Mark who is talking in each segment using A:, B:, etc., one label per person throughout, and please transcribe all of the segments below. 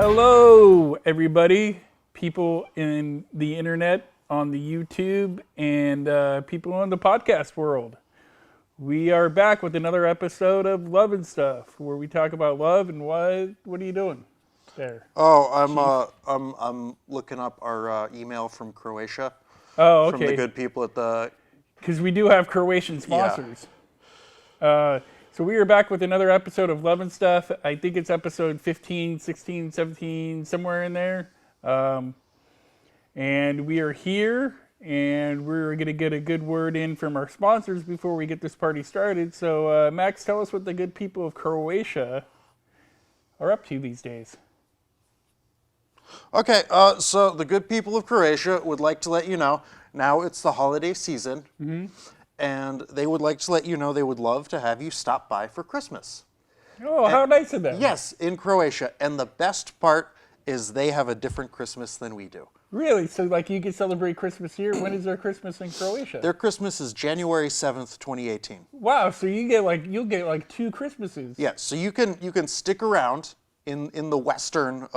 A: Hello, everybody, people in the internet, on the YouTube, and people in the podcast world. We are back with another episode of Love and Stuff, where we talk about love and what are you doing there?
B: Oh, I'm looking up our email from Croatia.
A: Oh,
B: From the
A: okay.
B: good people at the.
A: Because we do have Croatian sponsors. So we are back with another episode of Love and Stuff. I think it's episode 15, 16, 17, somewhere in there. And we are here, and we're going to get a good word in from our sponsors before we get this party started. So, Max, tell us what the good people of Croatia are up to these days.
B: Okay, so the good people of Croatia would like to let you know, now it's the holiday season, and they would like to let you know they would love to have you stop by for Christmas.
A: Oh, how nice of them.
B: Yes, in Croatia. And the best part is they have a different Christmas than we do.
A: Really? So, like, you can celebrate Christmas here? When is their Christmas in Croatia?
B: Their Christmas is January 7th, 2018.
A: Wow, so you'll get like 2 Christmases.
B: Yeah, so you can stick around in the Western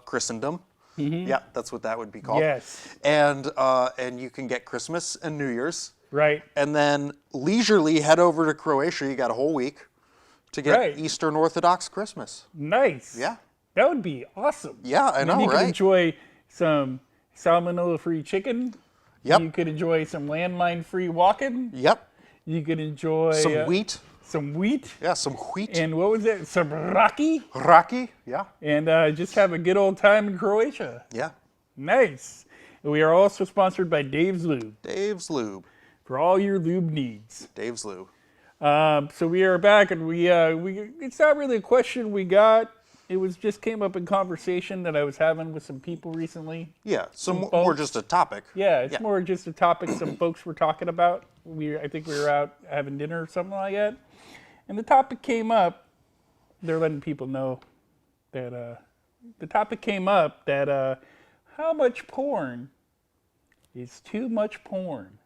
B: Christendom. Yeah, that's what that would be called.
A: Yes.
B: And you can get Christmas and New Year's.
A: Right.
B: And then leisurely head over to Croatia. You got a whole week to get Eastern Orthodox Christmas.
A: Nice.
B: Yeah.
A: That would be awesome.
B: Yeah, I know,
A: you
B: right?
A: could enjoy some salmonella-free chicken.
B: Yep.
A: You could enjoy some landmine-free walking.
B: Yep.
A: You could enjoy
B: Some wheat.
A: Some wheat.
B: Yeah, some wheat.
A: And what was it? Some raki.
B: Raki. Yeah.
A: And just have a good old time in Croatia.
B: Yeah.
A: Nice. We are also sponsored by Dave's Lube
B: Dave's Lube.
A: for all your lube needs.
B: Dave's Lube.
A: So we are back, and we it's not really a question we got. It was just came up in conversation that I was having with some people recently.
B: Yeah, some
A: folks.
B: more just a topic.
A: Yeah, it's more just a topic some folks were talking about. I think we were out having dinner or something like that, and the topic came up. They're letting people know that the topic came up that how much porn is too much porn.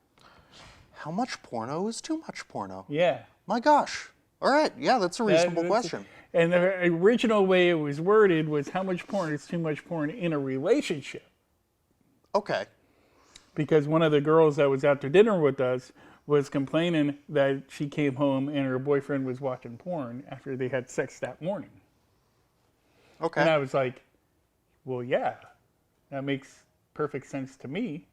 B: How much porno is too much porno?
A: Yeah.
B: My gosh. All right. Yeah, that's a reasonable question.
A: And the original way it was worded was how much porn is too much porn in a relationship.
B: Okay.
A: Because one of the girls that was out to dinner with us was complaining that she came home and her boyfriend was watching porn after they had sex that morning.
B: Okay.
A: And I was like, well, yeah, that makes perfect sense to me.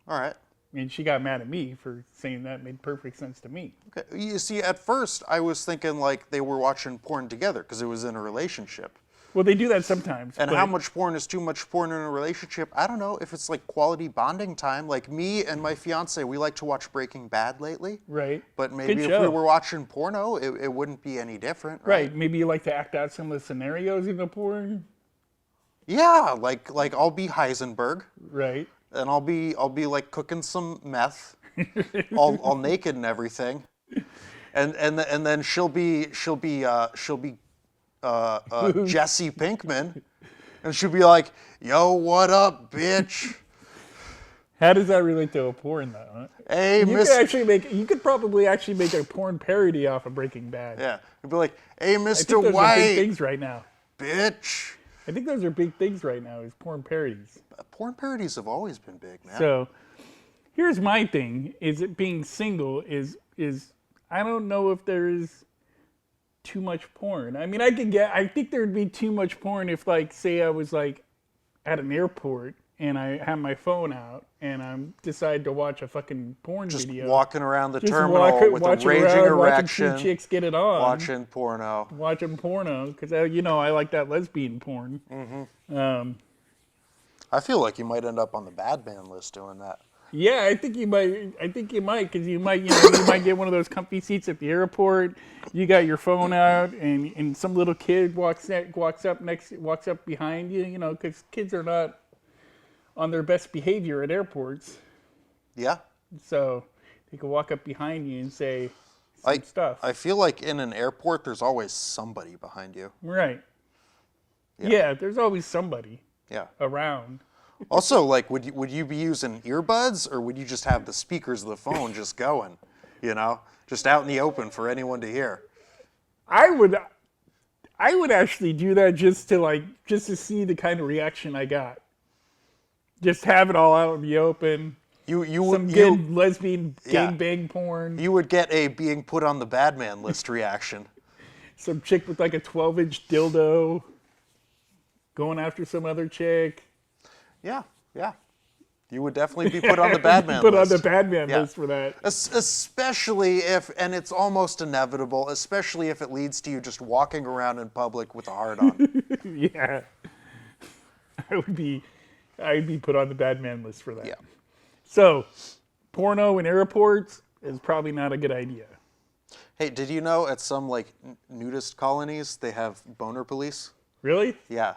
B: All right.
A: And she got mad at me for saying that made perfect sense to me.
B: Okay. You see, at first I was thinking like they were watching porn together because it was in a relationship.
A: Well, they do that sometimes.
B: And how much porn is too much porn in a relationship? I don't know if it's like quality bonding time. Like me and my fiance, we like to watch Breaking Bad lately.
A: Right.
B: But maybe
A: Good
B: if
A: show.
B: we were watching porno, it wouldn't be any different,
A: Right.
B: right?
A: Maybe you like to act out some of the scenarios in the porn.
B: Yeah, like I'll be Heisenberg,
A: Right.
B: and I'll be like cooking some meth, all naked and everything, and then she'll be Jesse Pinkman, and she'll be like, "Yo, what up, bitch?
A: How does that relate to a porn, though? Huh?
B: Hey,
A: You could probably actually make a porn parody off of Breaking Bad.
B: Yeah, it'd be like, "Hey,
A: I think
B: Mr.
A: those are big
B: White,
A: things right now.
B: bitch."
A: I think those are big things right now. Is porn parodies.
B: Porn parodies have always been big, man.
A: So, here's my thing: is it being single is I don't know if there is too much porn. I mean, I think there'd be too much porn if, like, say I was like at an airport and I have my phone out and I decide to watch a fucking porn video.
B: Walking around the
A: Just
B: terminal with a
A: watching
B: raging
A: around,
B: erection,
A: watching two chicks get it on,
B: watching porno.
A: because I like that lesbian porn.
B: I feel like you might end up on the bad man list doing that.
A: Yeah, I think you might because you might get one of those comfy seats at the airport. You got your phone out, and some little kid walks up behind you. Because kids are not on their best behavior at airports.
B: Yeah.
A: So they can walk up behind you and say some stuff.
B: I feel like in an airport, there's always somebody behind you.
A: Right. Yeah, there's always somebody around.
B: Also, like, would you be using earbuds, or would you just have the speakers of the phone just going, just out in the open for anyone to hear?
A: I I would actually do that just to see the kind of reaction I got. Just have it all out in the open. Some good lesbian gangbang porn.
B: You would get a being put on the bad man list reaction.
A: Some chick with like a 12-inch dildo going after some other chick.
B: Yeah. You would definitely be put on the bad man
A: put
B: list.
A: on the bad man list for that.
B: Especially if, and it's almost inevitable, especially if it leads to you just walking around in public with a hard on.
A: Yeah. I'd be put on the bad man list for that.
B: Yeah.
A: So, porno in airports is probably not a good idea.
B: Hey, did you know at some like nudist colonies they have boner police?
A: Really?
B: Yeah.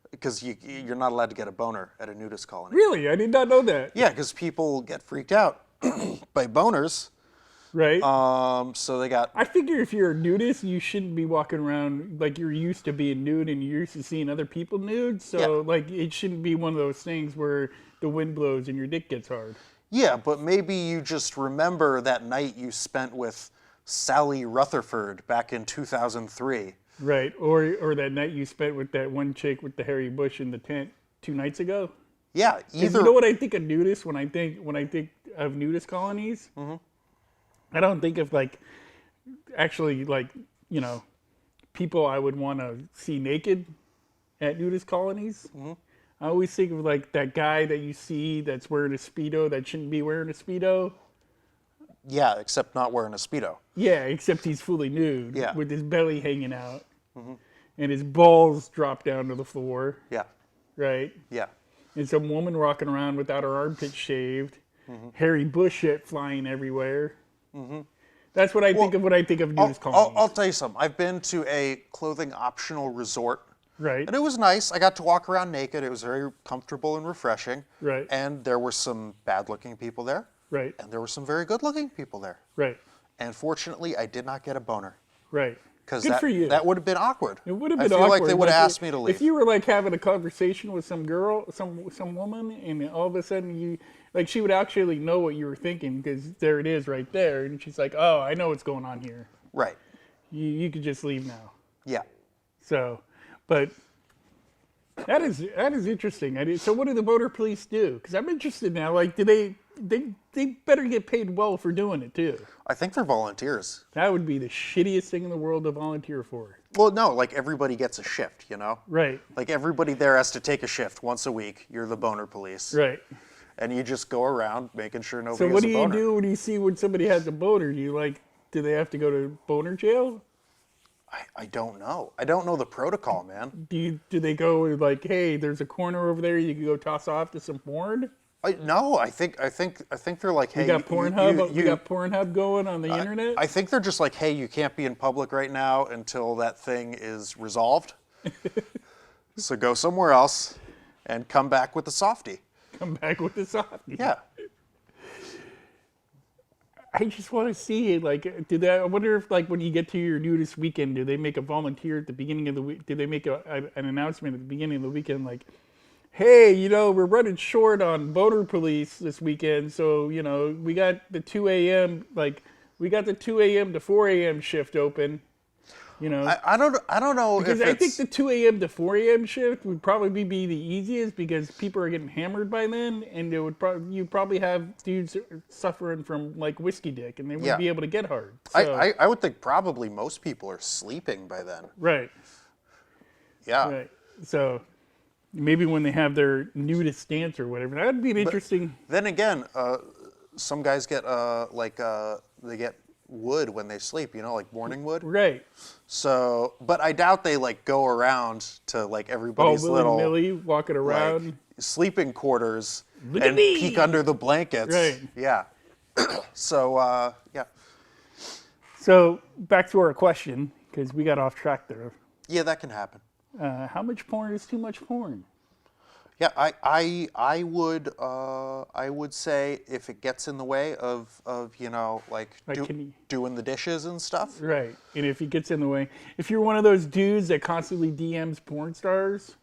B: Because you're not allowed to get a boner at a nudist colony.
A: Really? I did not know that.
B: Yeah, because people get freaked out by boners.
A: Right.
B: So they got...
A: I figure if you're a nudist, you shouldn't be walking around like you're used to being nude and you're used to seeing other people nude. So, like, it shouldn't be one of those things where the wind blows and your dick gets hard.
B: Yeah, but maybe you just remember that night you spent with Sally Rutherford back in 2003.
A: Right, or that night you spent with that one chick with the hairy bush in the tent 2 nights ago.
B: Yeah, either.
A: You know what I think of nudists when I think of nudist colonies? Mm-hmm. I don't think of like actually like people I would want to see naked at nudist colonies. Mm-hmm. I always think of like that guy that you see that's wearing a Speedo that shouldn't be wearing a Speedo.
B: Yeah, except not wearing a Speedo.
A: Yeah, except he's fully nude.
B: Yeah.
A: With his belly hanging out. Mm-hmm. And his balls drop down to the floor.
B: Yeah.
A: Right?
B: Yeah.
A: And some woman walking around without her armpits shaved. Mm-hmm. Hairy bush shit flying everywhere. Mm-hmm. That's what I think of when I think of nudist colonies.
B: I'll tell you something. I've been to a clothing optional resort.
A: Right.
B: And it was nice. I got to walk around naked. It was very comfortable and refreshing.
A: Right.
B: And there were some bad-looking people there.
A: Right.
B: And there were some very good-looking people there.
A: Right.
B: And fortunately, I did not get a boner.
A: Right.
B: Because
A: for you.
B: That would have been awkward.
A: It would have been
B: awkward. I feel like they would have asked me to leave.
A: If you were like having a conversation with some girl, some woman, and all of a sudden she would actually know what you were thinking because there it is right there, and she's like, "Oh, I know what's going on here."
B: Right.
A: You could just leave now.
B: Yeah.
A: So, but that is interesting. So what do the border police do? Because I'm interested now. Like, do they better get paid well for doing it too?
B: I think they're volunteers.
A: That would be the shittiest thing in the world to volunteer for.
B: Well, no, like everybody gets a shift, you know?
A: Right.
B: Like everybody there has to take a shift once a week. You're the boner police.
A: Right.
B: And you just go around making sure nobody has a boner.
A: So what do you do when you see when somebody has a boner? Do they have to go to boner jail?
B: I don't know. I don't know the protocol, man.
A: Do they go like, hey, there's a corner over there you can go toss off to some porn?
B: No, I think they're like, hey,
A: you got Pornhub. You got Pornhub going on the internet.
B: I think they're just like, hey, you can't be in public right now until that thing is resolved. So go somewhere else, and come back with the softie.
A: Come back with the softie.
B: Yeah.
A: I just want to see, like, I wonder if, like, when you get to your nudist weekend, do they make a volunteer at the beginning of the week? Do they make an announcement at the beginning of the weekend, like, hey, we're running short on boner police this weekend, so, we got the 2 a.m., we got the 2 a.m. to 4 a.m. shift open,
B: I don't know
A: because
B: if
A: I think the 2 a.m. to 4 a.m. shift would probably be the easiest because people are getting hammered by then, and you probably have dudes suffering from like whiskey dick, and they wouldn't be able to get hard. So,
B: I would think probably most people are sleeping by then.
A: Right.
B: Yeah.
A: Right. So maybe when they have their nudist dance or whatever, that'd be an interesting.
B: Then again, some guys get they get wood when they sleep, like morning wood.
A: Right.
B: So, but I doubt they like go around to like everybody's little
A: willy-nilly walking around,
B: like, sleeping quarters
A: Look
B: and
A: at me!
B: peek under the blankets.
A: Right.
B: Yeah. So, yeah.
A: So back to our question because we got off track there.
B: Yeah, that can happen.
A: How much porn is too much porn?
B: Yeah, I would say if it gets in the way of doing the dishes and stuff.
A: Right, and if it gets in the way, if you're one of those dudes that constantly DMs porn stars,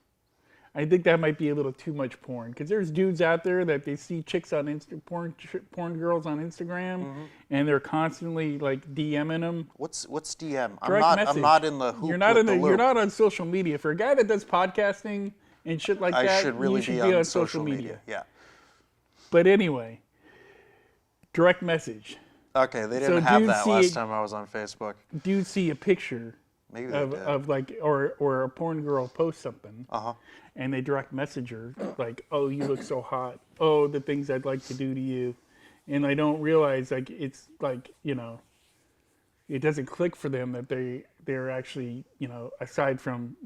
A: I think that might be a little too much porn because there's dudes out there that they see chicks on porn girls on Instagram, and they're constantly like DMing them.
B: What's DM?
A: Direct
B: I'm not in the hoop.
A: You're not
B: with the loop.
A: You're not on social media. For a guy that does podcasting and shit like that,
B: I should really
A: you should
B: be on social media. Yeah.
A: But anyway, direct message.
B: Okay, they didn't have that last time I was on Facebook.
A: Dudes see a picture
B: Maybe they did.
A: of like or a porn girl post something, and they direct message her like, "Oh, you look so hot. Oh, the things I'd like to do to you," and I don't realize like it's like it doesn't click for them that they're actually aside from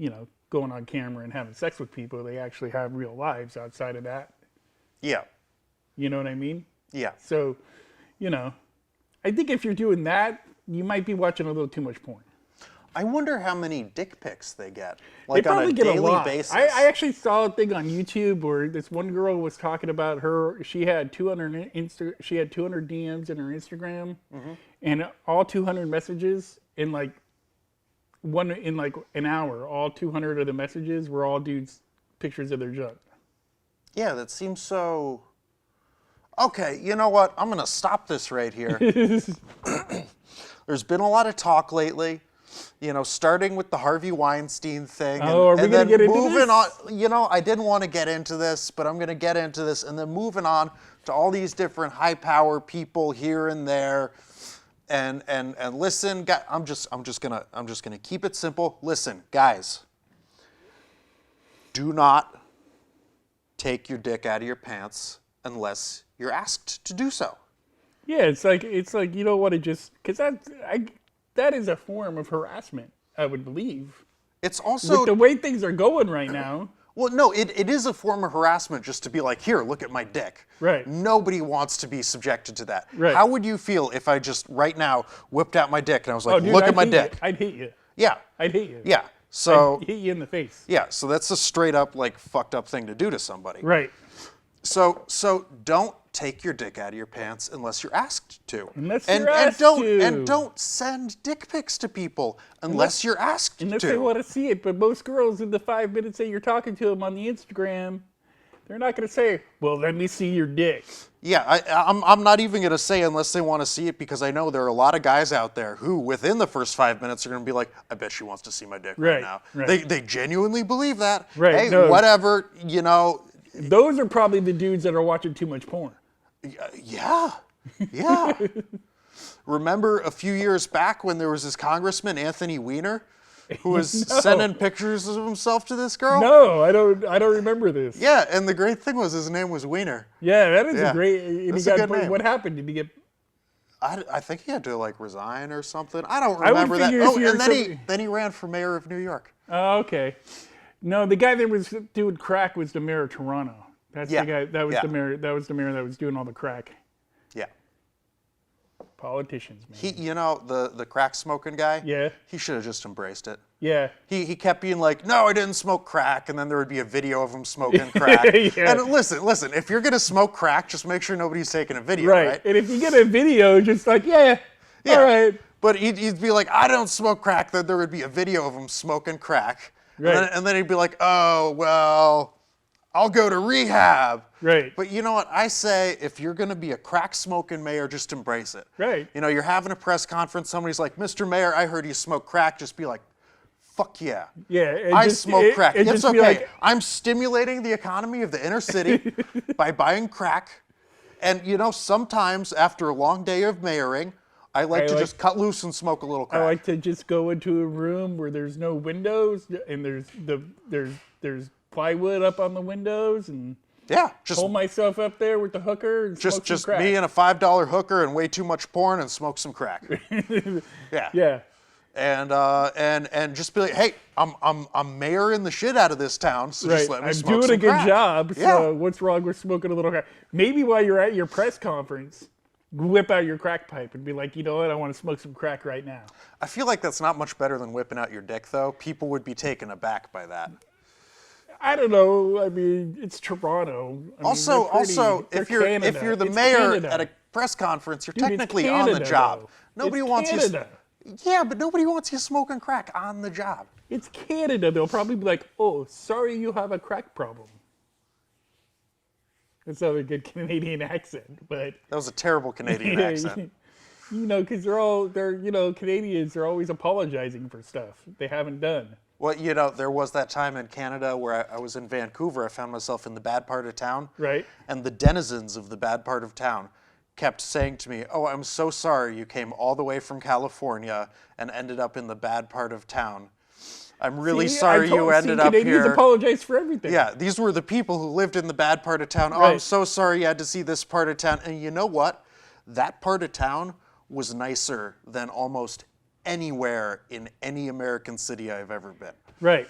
A: going on camera and having sex with people, they actually have real lives outside of that.
B: Yeah.
A: You know what I mean?
B: Yeah.
A: So, I think if you're doing that, you might be watching a little too much porn.
B: I wonder how many dick pics they get, like
A: they probably
B: on a
A: get
B: daily
A: a lot.
B: basis.
A: I actually saw a thing on YouTube where this one girl was talking about she had 200 DMs in her Instagram, and all 200 messages in like an hour. All 200 of the messages were all dudes pictures of their junk.
B: Yeah, that seems so. Okay, you know what? I'm gonna stop this right here. There's been a lot of talk lately. Starting with the Harvey Weinstein thing,
A: are we gonna get into
B: moving
A: this?
B: on. I didn't want to get into this, but I'm gonna get into this, and then moving on to all these different high power people here and there, and listen, guys, I'm just gonna keep it simple. Listen, guys, do not take your dick out of your pants unless you're asked to do so.
A: Yeah, it's like you don't want to just because that is a form of harassment, I would believe.
B: It's also
A: with the way things are going right now.
B: Well, no, it is a form of harassment just to be like, here, look at my dick.
A: Right.
B: Nobody wants to be subjected to that.
A: Right.
B: How would you feel if I just right now whipped out my dick and I was like,
A: Dude,
B: look at my dick?
A: I'd hate you.
B: Yeah.
A: I'd hate you.
B: Yeah. So
A: I'd hit you in the face.
B: yeah, so that's a straight up like fucked up thing to do to somebody.
A: Right.
B: So don't take your dick out of your pants unless you're asked to.
A: Unless you're asked to.
B: And don't send dick pics to people unless you're asked to.
A: Unless they want to see it. But most girls in the 5 minutes that you're talking to them on the Instagram, they're not going to say, well, let me see your dick.
B: Yeah, I'm not even going to say unless they want to see it because I know there are a lot of guys out there who within the first 5 minutes are going to be like, I bet she wants to see my dick right now.
A: Right.
B: They genuinely believe that.
A: Right.
B: Hey,
A: No.
B: whatever,
A: Those are probably the dudes that are watching too much porn.
B: Yeah. Remember a few years back when there was this congressman, Anthony Weiner, who was sending pictures of himself to this girl?
A: No, I don't remember this.
B: Yeah, and the great thing was his name was Weiner.
A: Yeah, that is a great. And
B: That's a good name.
A: What happened? Did he get?
B: I think he had to like resign or something. I don't remember that. Oh, and then he ran for mayor of New York.
A: Oh, okay. No, the guy that was doing crack was the mayor of Toronto. That's the guy. That was the mayor. That was the mayor that was doing all the crack.
B: Yeah.
A: Politicians, man.
B: He, the crack smoking guy.
A: Yeah.
B: He should have just embraced it.
A: Yeah.
B: He kept being like, no, I didn't smoke crack, and then there would be a video of him smoking crack.
A: Yeah.
B: And listen, if you're gonna smoke crack, just make sure nobody's taking a video, right?
A: And if you get a video, just like, all right.
B: But he'd be like, I don't smoke crack. Then there would be a video of him smoking crack.
A: Right.
B: And then he'd be like, oh, well, I'll go to rehab.
A: Right.
B: But you know what? I say if you're going to be a crack smoking mayor, just embrace it.
A: Right.
B: You're having a press conference. Somebody's like, Mr. Mayor, I heard you smoke crack. Just be like, fuck yeah.
A: Yeah.
B: I smoke crack. It's okay.
A: Like,
B: I'm stimulating the economy of the inner city by buying crack. And, sometimes after a long day of mayoring, I like to just cut loose and smoke a little crack.
A: I like to just go into a room where there's no windows and there's plywood up on the windows and
B: just
A: hold myself up there with the hooker and smoke some crack.
B: Me and a $5 hooker and way too much porn and smoke some crack.
A: Yeah.
B: And just be like, hey, I'm mayoring the shit out of this town, so just let me smoke some crack.
A: I'm doing a good job. So what's wrong with smoking a little crack? Maybe while you're at your press conference, whip out your crack pipe and be like, you know what, I want to smoke some crack right now.
B: I feel like that's not much better than whipping out your dick, though. People would be taken aback by that.
A: I don't know. I mean, it's Toronto.
B: If you're the mayor at a press conference, you're technically on the job. Nobody wants you. Yeah, but nobody wants you smoking crack on the job.
A: It's Canada. They'll probably be like, "Oh, sorry, you have a crack problem." That's not a good Canadian accent, but
B: That was a terrible Canadian accent.
A: you know, because Canadians are always apologizing for stuff they haven't done.
B: Well, there was that time in Canada where I was in Vancouver. I found myself in the bad part of town.
A: Right.
B: And the denizens of the bad part of town kept saying to me, "Oh, I'm so sorry you came all the way from California and ended up in the bad part of town. I'm really sorry you ended up
A: Canadians
B: here."
A: apologize for everything.
B: Yeah, these were the people who lived in the bad part of town. "Oh, I'm
A: Right.
B: so sorry you had to see this part of town." And you know what? That part of town was nicer than almost anywhere in any American city I've ever been.
A: Right.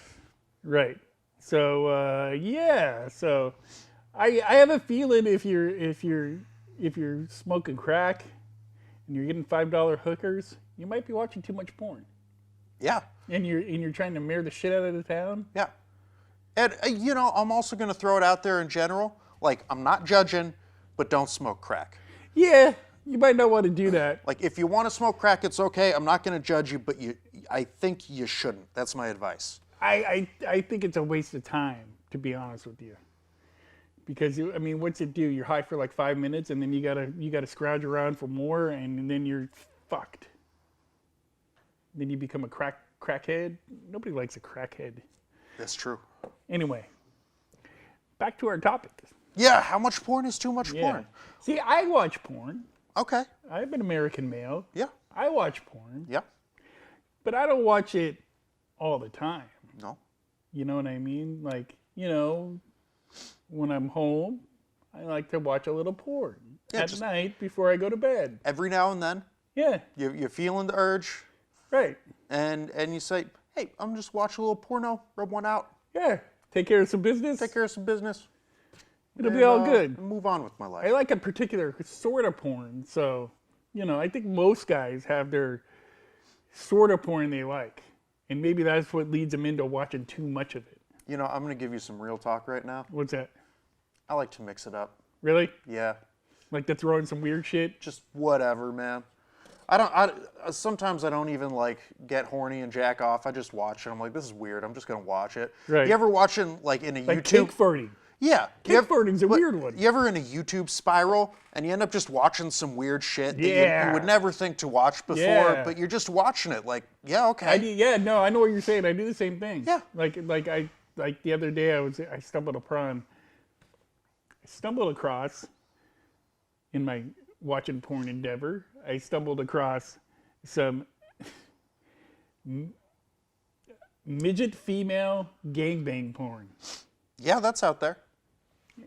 A: Right. So yeah. So I have a feeling if you're smoking crack and you're getting $5 hookers, you might be watching too much porn.
B: Yeah,
A: And you're trying to mirror the shit out of the town.
B: yeah. And, I'm also going to throw it out there in general. Like, I'm not judging, but don't smoke crack.
A: Yeah, you might not want to do that.
B: Like, if you want to smoke crack, it's okay. I'm not going to judge you, but I think you shouldn't. That's my advice.
A: I think it's a waste of time, to be honest with you. Because I mean, what's it do? You're high for like 5 minutes, and then you gotta scrounge around for more, and then you're fucked. Then you become a crackhead. Nobody likes a crackhead.
B: That's true.
A: Anyway, back to our topic.
B: Yeah, how much porn is too much
A: Yeah.
B: porn?
A: See, I watch porn.
B: Okay.
A: I'm an American male.
B: Yeah.
A: I watch porn,
B: Yeah.
A: but I don't watch it all the time.
B: No.
A: You know what I mean? Like, when I'm home, I like to watch a little porn at night before I go to bed.
B: Every now and then,
A: Yeah,
B: you're feeling the urge,
A: right.
B: and you say, "Hey, I'm just watch a little porno, rub one out,
A: Yeah, take care of some business.
B: take care of some business.
A: It'll be all
B: and
A: good.
B: move on with my life."
A: I like a particular sort of porn, so, I think most guys have their sort of porn they like. And maybe that's what leads them into watching too much of it.
B: I'm going to give you some real talk right now.
A: What's that?
B: I like to mix it up.
A: Really?
B: Yeah.
A: Like to throw in some weird shit?
B: Just whatever, man. Sometimes I don't even like get horny and jack off. I just watch it. I'm like, this is weird. I'm just going to watch it.
A: Right.
B: You ever watching like in a
A: Like
B: YouTube?
A: cake farting.
B: Yeah.
A: Cake farting's a weird one.
B: You ever in a YouTube spiral and you end up just watching some weird shit that
A: Yeah.
B: you would never think to watch before,
A: Yeah.
B: but you're just watching it like, yeah, okay.
A: I know what you're saying. I do the same thing.
B: Yeah.
A: Like the other day I stumbled across in my watching porn endeavor, I stumbled across some midget female gangbang porn.
B: Yeah, that's out there.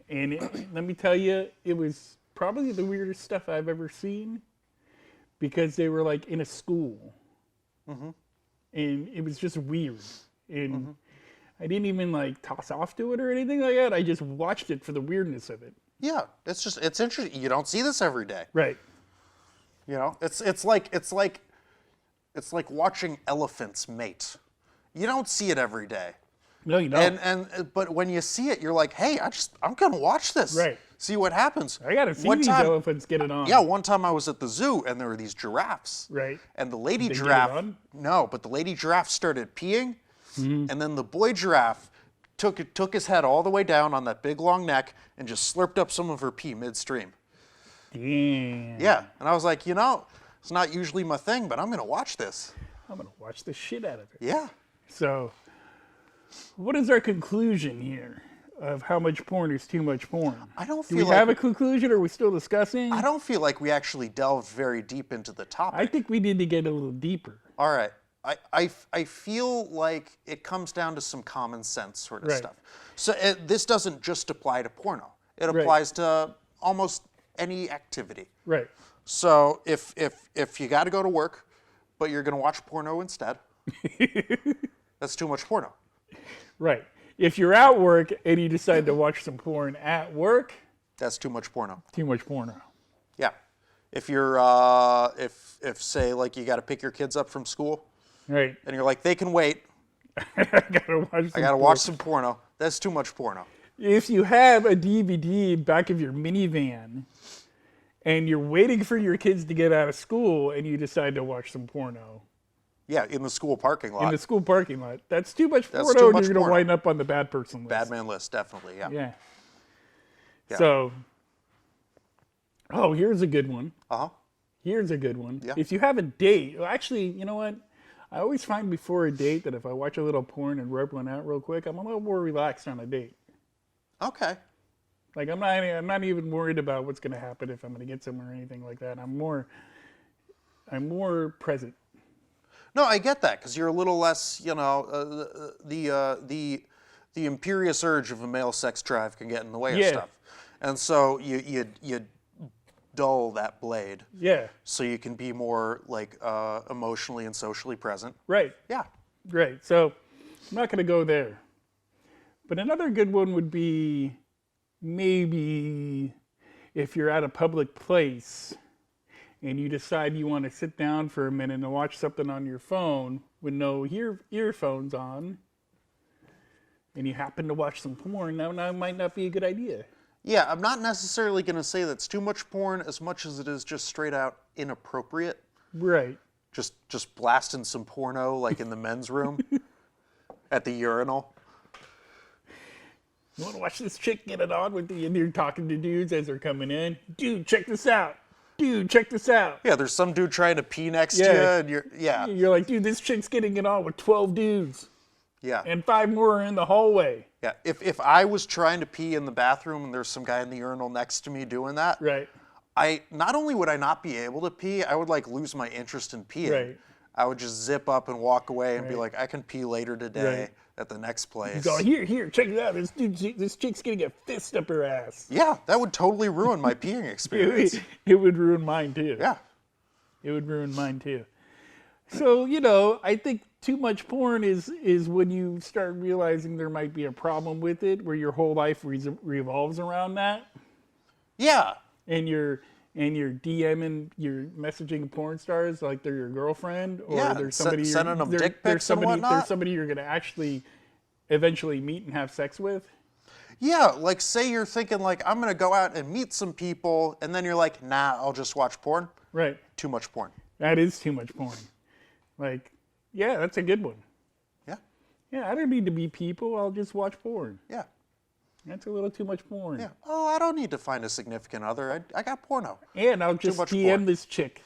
A: And let me tell you, it was probably the weirdest stuff I've ever seen because they were like in a school.
B: Mm-hmm.
A: And it was just weird. And I didn't even like toss off to it or anything like that. I just watched it for the weirdness of it.
B: Yeah, it's interesting. You don't see this every day.
A: Right.
B: It's like watching elephants mate. You don't see it every day.
A: No, you don't.
B: But when you see it, you're like, hey, I'm gonna watch this.
A: Right.
B: See what happens.
A: I gotta see these elephants get it on.
B: Yeah, one time I was at the zoo and there were these giraffes.
A: Right.
B: And the lady
A: Did they get it
B: giraffe.
A: on?
B: No, but the lady giraffe started peeing, and then the boy giraffe took his head all the way down on that big long neck and just slurped up some of her pee midstream.
A: Damn.
B: Yeah, and I was like, it's not usually my thing, but I'm gonna watch this.
A: I'm gonna watch the shit out of it.
B: Yeah.
A: So, what is our conclusion here of how much porn is too much porn?
B: I don't
A: Do
B: feel
A: we
B: like
A: have a conclusion, or are we still discussing?
B: I don't feel like we actually delved very deep into the topic.
A: I think we need to get a little deeper.
B: All right. I feel like it comes down to some common sense sort of
A: Right.
B: stuff. So this doesn't just apply to porno. It applies to almost any activity.
A: Right.
B: So if you got to go to work, but you're going to watch porno instead, that's too much porno.
A: Right. If you're at work and you decide to watch some porn at work,
B: That's too much porno.
A: too much porno.
B: Yeah. If you're if say like you got to pick your kids up from school
A: Right.
B: and you're like they can wait,
A: I gotta watch.
B: I got to watch some porno. That's too much porno.
A: If you have a DVD in back of your minivan and you're waiting for your kids to get out of school and you decide to watch some porno,
B: Yeah, in the school parking lot.
A: in the school parking lot. That's too much
B: That's
A: porno,
B: too
A: and
B: much
A: you're going to
B: porno.
A: wind up on the bad person list.
B: Bad man list, definitely. Yeah.
A: Yeah.
B: Yeah.
A: So, here's a good one.
B: Uh huh.
A: Here's a good one.
B: Yeah.
A: If you have a date, well, actually, you know what? I always find before a date that if I watch a little porn and rub one out real quick, I'm a little more relaxed on a date.
B: Okay.
A: Like I'm not even worried about what's going to happen if I'm going to get somewhere or anything like that. I'm more present.
B: No, I get that because you're a little less, the imperious urge of a male sex drive can get in the way of stuff, and so you dull that blade.
A: Yeah.
B: So you can be more like emotionally and socially present.
A: Right.
B: Yeah.
A: Right. So I'm not going to go there. But another good one would be maybe if you're at a public place and you decide you want to sit down for a minute and watch something on your phone with no earphones on, and you happen to watch some porn, that might not be a good idea.
B: Yeah, I'm not necessarily going to say that's too much porn as much as it is just straight out inappropriate.
A: Right.
B: Just blasting some porno like in the men's room at the urinal.
A: You want to watch this chick get it on with you, and you're talking to dudes as they're coming in. Dude, check this out. Dude, check this out.
B: Yeah, there's some dude trying to pee next to you, and
A: You're like, dude, this chick's getting it on with 12 dudes.
B: Yeah.
A: And 5 more are in the hallway.
B: Yeah. If I was trying to pee in the bathroom and there's some guy in the urinal next to me doing that,
A: Right.
B: I not only would I not be able to pee, I would like lose my interest in peeing.
A: Right.
B: I would just zip up and walk away and be
A: Right.
B: like, I can pee later today
A: Right.
B: at the next place.
A: He's all, here, check it out. This chick's getting a fist up her ass.
B: Yeah, that would totally ruin my peeing experience.
A: It would ruin mine too.
B: Yeah.
A: It would ruin mine too. So, I think too much porn is when you start realizing there might be a problem with it, where your whole life revolves around that.
B: Yeah.
A: And you're DMing, you're messaging porn stars like they're your girlfriend, or
B: Yeah,
A: there's somebody
B: sending them dick
A: there's
B: pics and
A: somebody
B: whatnot.
A: there's somebody you're gonna actually eventually meet and have sex with.
B: Yeah, like say you're thinking like, I'm going to go out and meet some people, and then you're like, nah, I'll just watch porn.
A: Right.
B: Too much porn.
A: That is too much porn. Like, yeah, that's a good one.
B: Yeah.
A: Yeah, I don't need to meet people. I'll just watch porn.
B: Yeah.
A: That's a little too much porn.
B: Yeah. Oh, I don't need to find a significant other. I got porno.
A: And I'll just
B: much
A: DM
B: porn.
A: this chick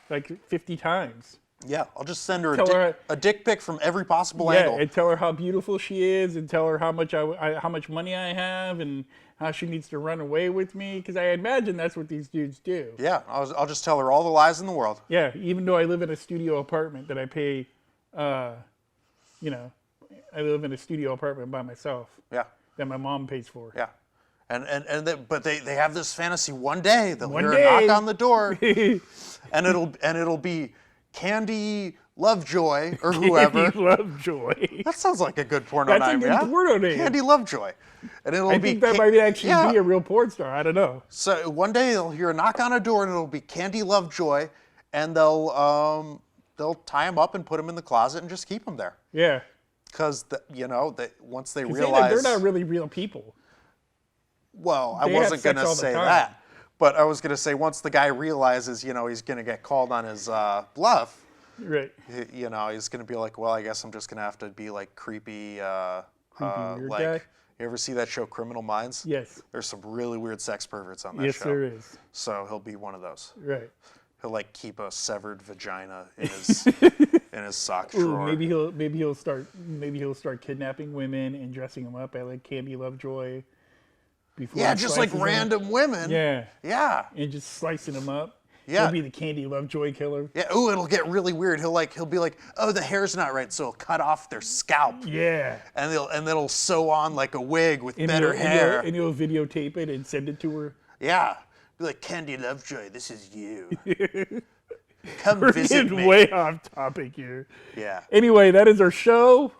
A: like 50 times.
B: Yeah, I'll just send her
A: Tell her-
B: a dick pic from every possible
A: Yeah,
B: angle.
A: and tell her how beautiful she is, and tell her how much how much money I have, and how she needs to run away with me. Because I imagine that's what these dudes do.
B: Yeah, I'll just tell her all the lies in the world.
A: Yeah, even though I live in a studio apartment that I pay, I live in a studio apartment by myself
B: Yeah,
A: that my mom pays for.
B: yeah. But they have this fantasy one day they'll
A: One
B: hear
A: day.
B: a knock on the door, and it'll be Candy Lovejoy or whoever.
A: Candy Lovejoy.
B: That sounds like a good porno
A: That's a
B: name.
A: good
B: Yeah?
A: porno name.
B: Candy Lovejoy, and it'll
A: I
B: be.
A: think that might actually be a real porn star. I don't know.
B: So one day they'll hear a knock on a door, and it'll be Candy Lovejoy, and they'll tie him up and put him in the closet and just keep him there.
A: Yeah.
B: Because once they
A: 'Cause
B: realize
A: they're not really real people.
B: Well, I
A: They have
B: wasn't going
A: sex
B: to
A: all the
B: say
A: time.
B: that, but I was going to say once the guy realizes, he's going to get called on his bluff,
A: Right.
B: he's going to be like, well, I guess I'm just going to have to be like creepy,
A: weird
B: like,
A: guy?
B: you ever see that show Criminal Minds?
A: Yes.
B: There's some really weird sex perverts on that
A: Yes,
B: show.
A: there is.
B: So he'll be one of those.
A: Right.
B: He'll like keep a severed vagina in his in his sock
A: Ooh,
B: drawer.
A: maybe he'll start kidnapping women and dressing them up at like Candy Lovejoy. Before
B: Yeah,
A: he
B: just like
A: slices them.
B: random women.
A: Yeah.
B: Yeah.
A: And just slicing them up.
B: Yeah.
A: He'll be the Candy Lovejoy killer.
B: Yeah. Ooh, it'll get really weird. He'll be like, oh, the hair's not right, so he'll cut off their scalp.
A: Yeah.
B: And then he'll sew on like a wig with
A: And
B: better hair.
A: And he'll videotape it and send it to her.
B: Yeah. Be like, Candy Lovejoy, this is you. Come
A: We're
B: visit
A: getting
B: me.
A: way off topic here.
B: Yeah.
A: Anyway, that is our show.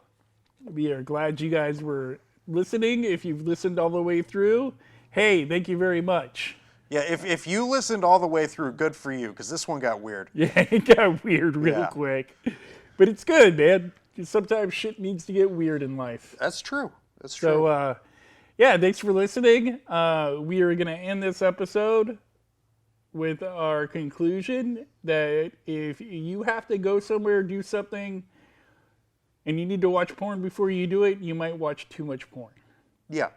A: We are glad you guys were listening. If you've listened all the way through, hey, thank you very much.
B: Yeah, if you listened all the way through, good for you, because this one got weird.
A: Yeah, it got weird real
B: Yeah.
A: quick. But it's good, man. 'Cause sometimes shit needs to get weird in life.
B: That's true. That's true.
A: So, yeah, thanks for listening. We are going to end this episode with our conclusion that if you have to go somewhere, do something, and you need to watch porn before you do it, you might watch too much porn.
B: Yeah.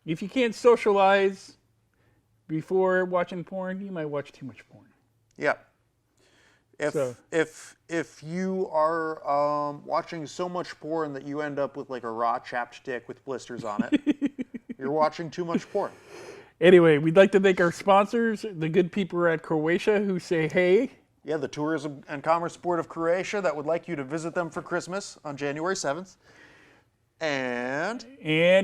A: If you can't socialize before watching porn, you might watch too much porn.
B: Yeah. If
A: So-
B: if you are watching so much porn that you end up with like a raw chapped dick with blisters on it, you're watching too much porn.
A: Anyway, we'd like to thank our sponsors, the good people at Croatia who say hey.
B: Yeah, the Tourism and Commerce Board of Croatia that would like you to visit them for Christmas on January 7th. And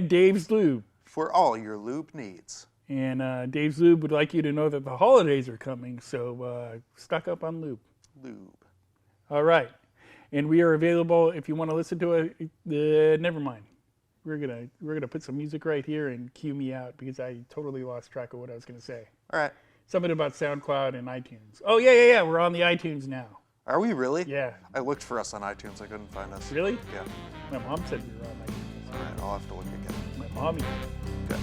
A: Dave's Lube.
B: for all your lube needs.
A: And Dave's Lube would like you to know that the holidays are coming, so stock up on lube.
B: Lube.
A: All right. And we are available if you want to listen to it. Never mind. We're gonna put some music right here and cue me out because I totally lost track of what I was gonna say.
B: All right.
A: Something about SoundCloud and iTunes. Oh yeah. We're on the iTunes now.
B: Are we really?
A: Yeah.
B: I looked for us on iTunes. I couldn't find us.
A: Really?
B: Yeah.
A: My mom said we were on iTunes.
B: All right. I'll have to look again.
A: My mommy.
B: Okay.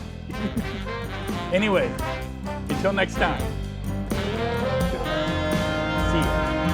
A: Anyway, until next time. See ya.